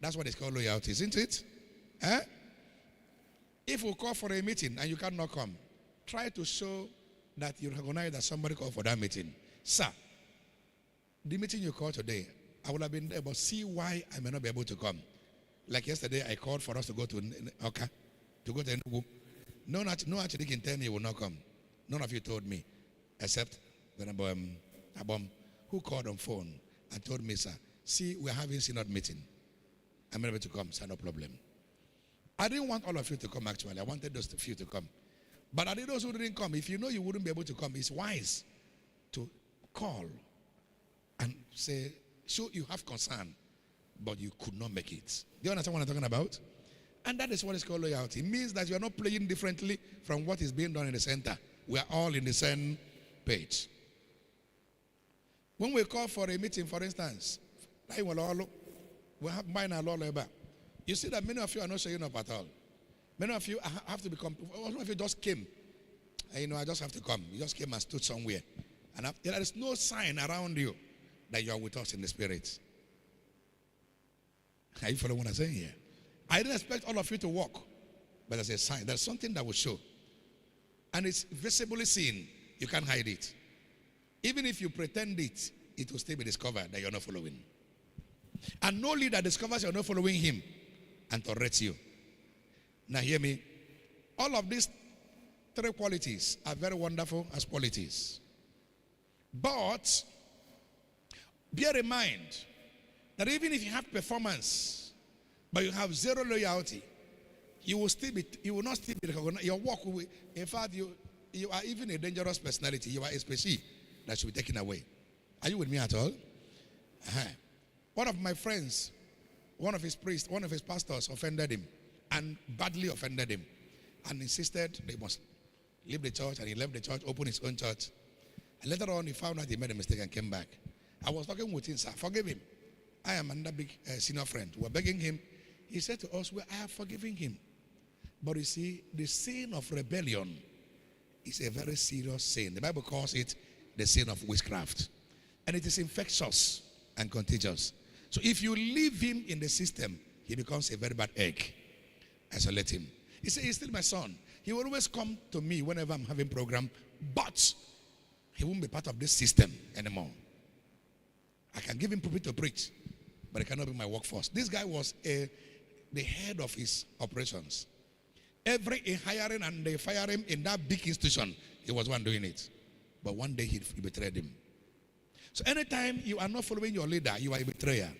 That's what it's called loyalty, isn't it? Eh? If we call for a meeting and you cannot come, try to show that you recognize that somebody called for that meeting. Sir, the meeting you called today, I would have been there, but see why I may not be able to come. Like yesterday, I called for us to go to Oka, to go to Enugu. No actually can tell me you will not come. None of you told me, except Abom, who called on phone and told me, sir, see, we're having synod meeting. I'm able to come, sir, no problem. I didn't want all of you to come, actually. I wanted those few to come. But I did those who didn't come. If you know you wouldn't be able to come, it's wise to call and say, sure, you have concern, but you could not make it. Do you understand what I'm talking about? And that is what is called loyalty. It means that you are not playing differently from what is being done in the center. We are all in the same page. When we call for a meeting, for instance, we have mine and law labor. You see that many of you are not showing up at all. Many of you have to become, some of you just came. And, I just have to come. You just came and stood somewhere. And there is no sign around you that you are with us in the spirit. Are you following what I'm saying here? I didn't expect all of you to walk, but there's a sign. There's something that will show. And it's visibly seen. You can't hide it. Even if you pretend it, it will still be discovered that you're not following. And no leader discovers you're not following him and tolerates you. Now hear me. All of these three qualities are very wonderful as qualities. But bear in mind that even if you have performance, but you have zero loyalty, you will not still be recognized. Your work will, in fact, you are even a dangerous personality. You are a species that should be taken away. Are you with me at all? One of my friends, one of his priests, one of his pastors offended him and badly offended him and insisted they must leave the church, and he left the church, opened his own church. And later on, he found out he made a mistake and came back. I was talking with him, sir, forgive him. I am another big senior friend. We were begging him. He said to us, well, I have forgiven him. But you see, the sin of rebellion is a very serious sin. The Bible calls it the sin of witchcraft. And it is infectious and contagious. So if you leave him in the system, he becomes a very bad egg. Isolate him. He said, he's still my son. He will always come to me whenever I'm having program, but he won't be part of this system anymore. I can give him pulpit to preach, but it cannot be my workforce. This guy was the head of his operations. Every hiring and they fire him in that big institution, he was one doing it. But one day he betrayed him. So anytime you are not following your leader, you are a betrayer.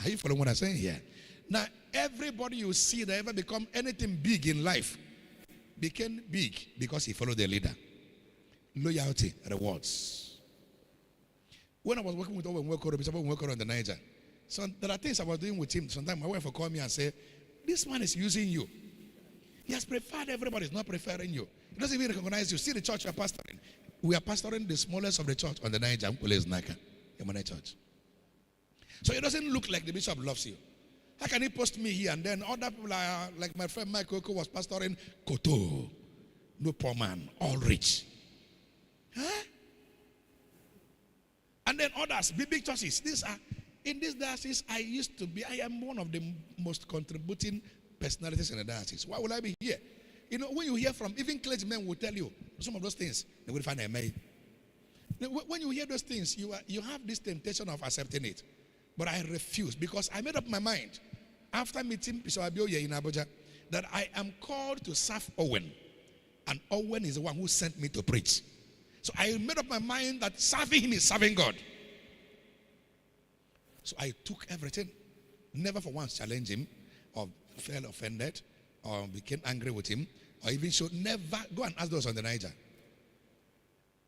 Are you following what I'm saying here? Now, everybody you see that ever become anything big in life became big because he followed their leader. Loyalty rewards. When I was working with Owen Wekoro on the Niger, so there are things I was doing with him. Sometimes my wife will call me and say, this man is using you. He has preferred everybody, is not preferring you. He doesn't even recognize you. See the church you are pastoring. We are pastoring the smallest of the church on the Niger, Emmanuel Church. So it doesn't look like the bishop loves you. How can he post me here and then other people are, like my friend Mike Oko was pastoring Koto, no poor man, all rich. Huh? And then others, big churches. In this diocese, I am one of the most contributing personalities in the diocese. Why would I be here? When you hear from, even clergymen will tell you some of those things, they will find a maid. When you hear those things, you have this temptation of accepting it. But I refuse because I made up my mind after meeting Bishop Abioye in Abuja that I am called to serve Owen. And Owen is the one who sent me to preach. So I made up my mind that serving him is serving God. So I took everything. Never for once challenged him or felt offended or became angry with him or even showed. Never go and ask those on the Niger.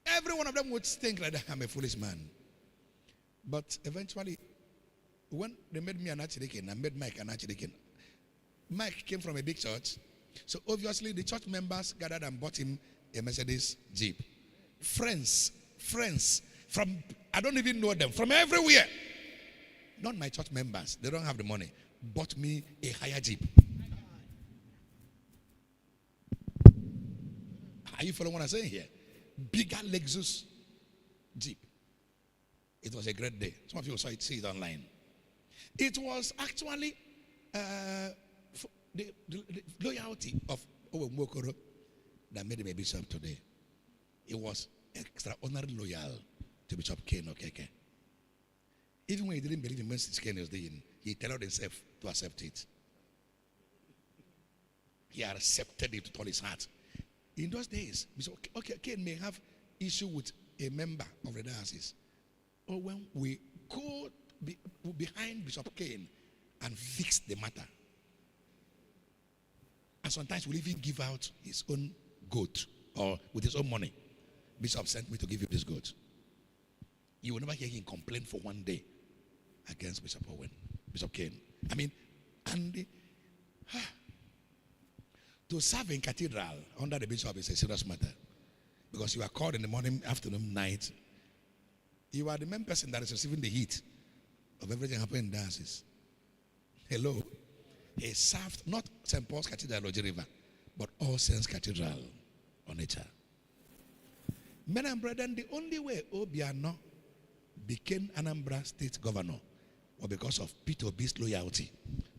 Every one of them would think like I'm a foolish man. But eventually, when they made me an archdeacon, I made Mike an archdeacon. Mike came from a big church. So obviously the church members gathered and bought him a Mercedes Jeep. Friends from, I don't even know them, from everywhere. Not my church members, they don't have the money. Bought me a higher Jeep. Are you following what I'm saying here? Bigger Lexus Jeep. It was a great day. Some of you saw it, see it online. It was actually the loyalty of Owemokoro that made him a bishop today. He was extraordinarily loyal to Bishop 𝐂𝐇. Even when he didn't believe in message 𝐂𝐇 was doing, he allowed himself to accept it. He accepted it with all his heart. In those days, Bishop 𝐂𝐇 may have issue with a member of the diocese. Or when we go behind Bishop 𝐂𝐇 and fix the matter. And sometimes we'll even give out his own goat or with his own money. Bishop sent me to give you this goat. You will never hear him complain for one day against Bishop 𝐂𝐇. I mean, and to serve in cathedral under the bishop is a serious matter. Because you are called in the morning, afternoon, night. You are the main person that is receiving the heat of everything happening in the diocese. Hello. He served not St. Paul's Cathedral, Lodge River, but All Saints Cathedral on Onitsha. Men and brethren, the only way Obiano became Anambra State Governor was because of Peter Obi's loyalty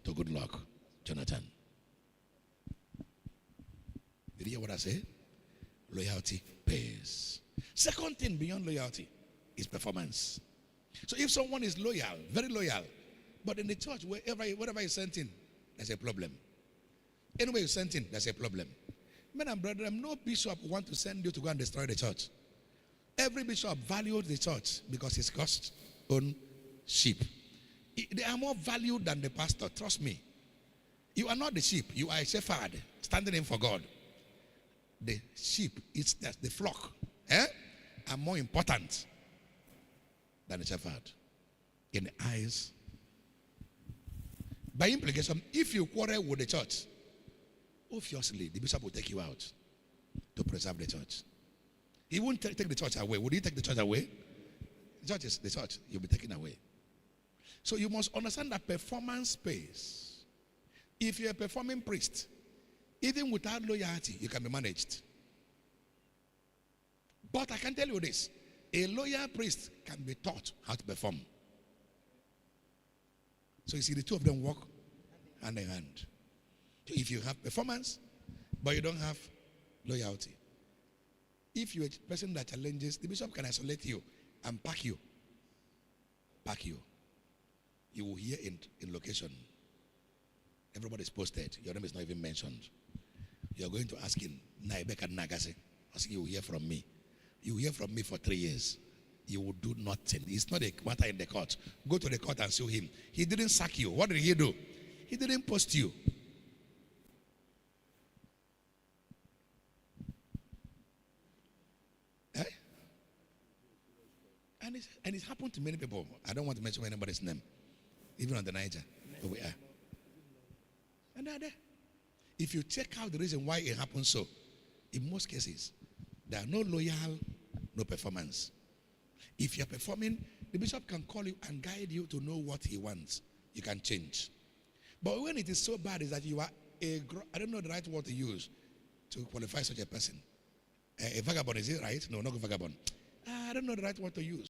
to Goodluck Jonathan. Did you hear what I say? Loyalty pays. Second thing beyond loyalty is performance. So if someone is loyal, very loyal, but in the church, wherever you sent in, there's a problem. Anywhere you sent in, there's a problem. Men and brethren, no bishop want to send you to go and destroy the church. Every bishop valued the church because it's God's own sheep. They are more valued than the pastor, trust me. You are not the sheep, you are a shepherd standing in for God. The sheep, it's the flock, are more important than the shepherd in the eyes. By implication, if you quarrel with the church, obviously the bishop will take you out to preserve the church. He won't take the church away. Would he take the church away? The church is the church. You'll be taken away. So you must understand that performance pays. If you're a performing priest, even without loyalty, you can be managed. But I can tell you this, a loyal priest can be taught how to perform. So you see the two of them work hand in hand. So if you have performance, but you don't have loyalty. If you're a person that challenges, the bishop can isolate you and pack you. Pack you. You will hear in location. Everybody's posted. Your name is not even mentioned. You're going to ask him, Naibeka Nagase. I think you will hear from me. You will hear from me for 3 years. You will do nothing. It's not a matter in the court. Go to the court and sue him. He didn't sack you. What did he do? He didn't post you. Eh? And it's happened to many people. I don't want to mention anybody's name. Even on the Niger. Where we are. And they're there. If you check out the reason why it happens so, in most cases, there are no loyal, no performance. If you're performing, the bishop can call you and guide you to know what he wants. You can change. But when it is so bad, is that you are I don't know the right word to use to qualify such a person. A vagabond, is it right? No, not a vagabond. I don't know the right word to use.